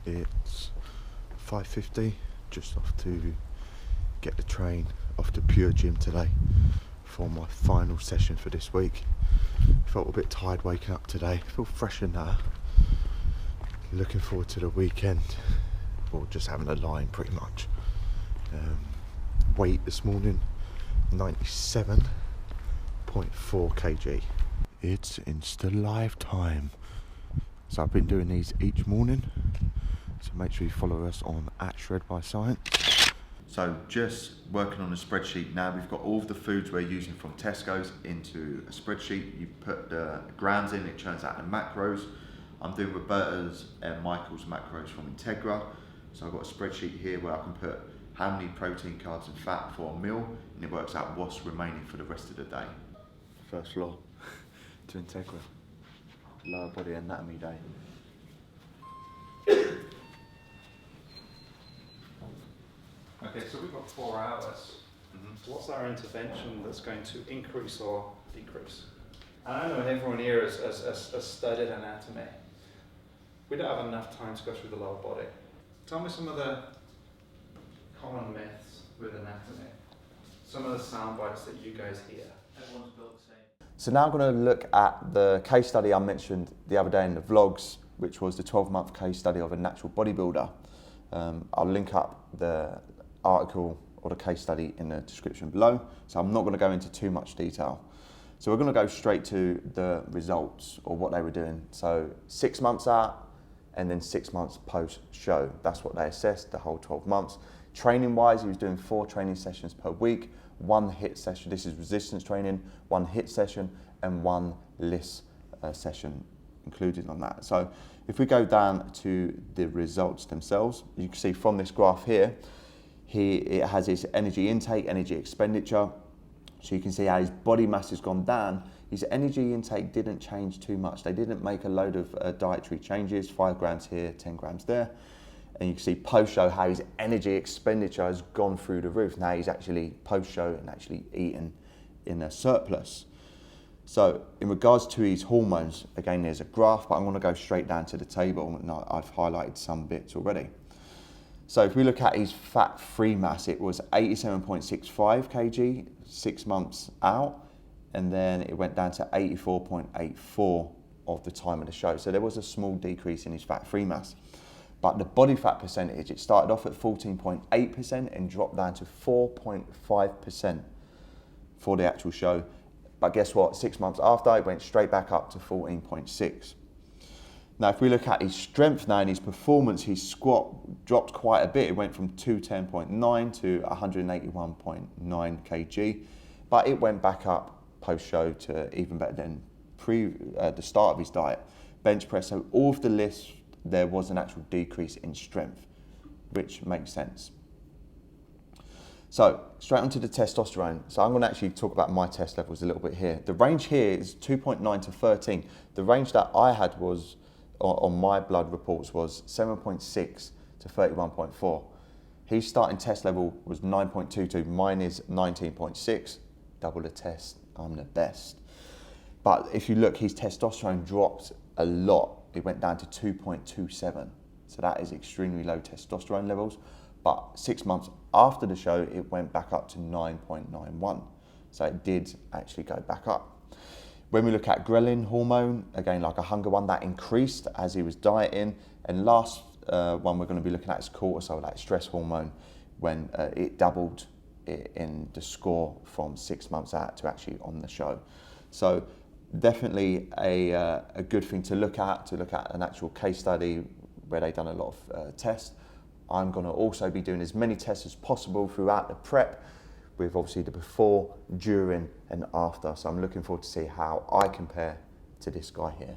It's 5:50, just off to get the train off to Pure Gym today for my final session for this week. Felt a bit tired waking up today, feel fresh in that. Looking forward to the weekend, or just having a line pretty much. Weight this morning, 97.4 kg. It's Insta Live time. So I've been doing these each morning. So make sure you follow us on @ShredByScience. So just working on a spreadsheet now. We've got all of the foods we're using from Tesco's into a spreadsheet. You put the grams in, it churns out the macros. I'm doing Roberta's and Michael's macros from Integra. So I've got a spreadsheet here where I can put how many protein, carbs and fat for a meal, and it works out what's remaining for the rest of the day. First floor to Integra. Lower body anatomy day. Okay, so we've got 4 hours. What's our intervention that's going to increase or decrease? And I know everyone here has studied anatomy. We don't have enough time to go through the lower body. Tell me some of the common myths with anatomy. Some of the sound bites that you guys hear. Everyone's built the same. So now I'm going to look at the case study I mentioned the other day in the vlogs, which was the 12-month case study of a natural bodybuilder. I'll link up the article or the case study in the description below, so I'm not going to go into too much detail. So we're going to go straight to the results or what they were doing. So 6 months out and then 6 months post-show. That's what they assessed, the whole 12 months. Training-wise, he was doing 4 training sessions per week, 1 HIIT session, this is resistance training, 1 HIIT session and 1 LISS session included on that. So if we go down to the results themselves, you can see from this graph here, it has his energy intake, energy expenditure. So you can see how his body mass has gone down. His energy intake didn't change too much. They didn't make a load of dietary changes, 5 grams here, 10 grams there. And you can see post-show how his energy expenditure has gone through the roof. Now he's actually post-show and actually eating in a surplus. So in regards to his hormones, again, there's a graph, but I'm going to go straight down to the table, and I've highlighted some bits already. So if we look at his fat-free mass, it was 87.65 kg 6 months out, and then it went down to 84.84 of the time of the show. So there was a small decrease in his fat-free mass. But the body fat percentage, it started off at 14.8% and dropped down to 4.5% for the actual show. But guess what? 6 months after, it went straight back up to 14.6. Now, if we look at his strength now and his performance, his squat dropped quite a bit. It went from 210.9 to 181.9 kg, but it went back up post-show to even better than the start of his diet. Bench press, so all of the lists, there was an actual decrease in strength, which makes sense. So straight onto the testosterone. So I'm going to actually talk about my test levels a little bit here. The range here is 2.9 to 13. The range that I had was on my blood reports was 7.6 to 31.4. His starting test level was 9.22. Mine is 19.6. Double the test. I'm the best. But if you look, his testosterone dropped a lot. It went down to 2.27. So that is extremely low testosterone levels. But 6 months after the show, it went back up to 9.91. So it did actually go back up. When we look at ghrelin hormone, again, like a hunger one, that increased as he was dieting. And last one we're going to be looking at is cortisol, like stress hormone, when it doubled in the score from 6 months out to actually on the show. So definitely a good thing to look at an actual case study where they've done a lot of tests. I'm going to also be doing as many tests as possible throughout the prep, with obviously the before, during and after. So I'm looking forward to see how I compare to this guy here.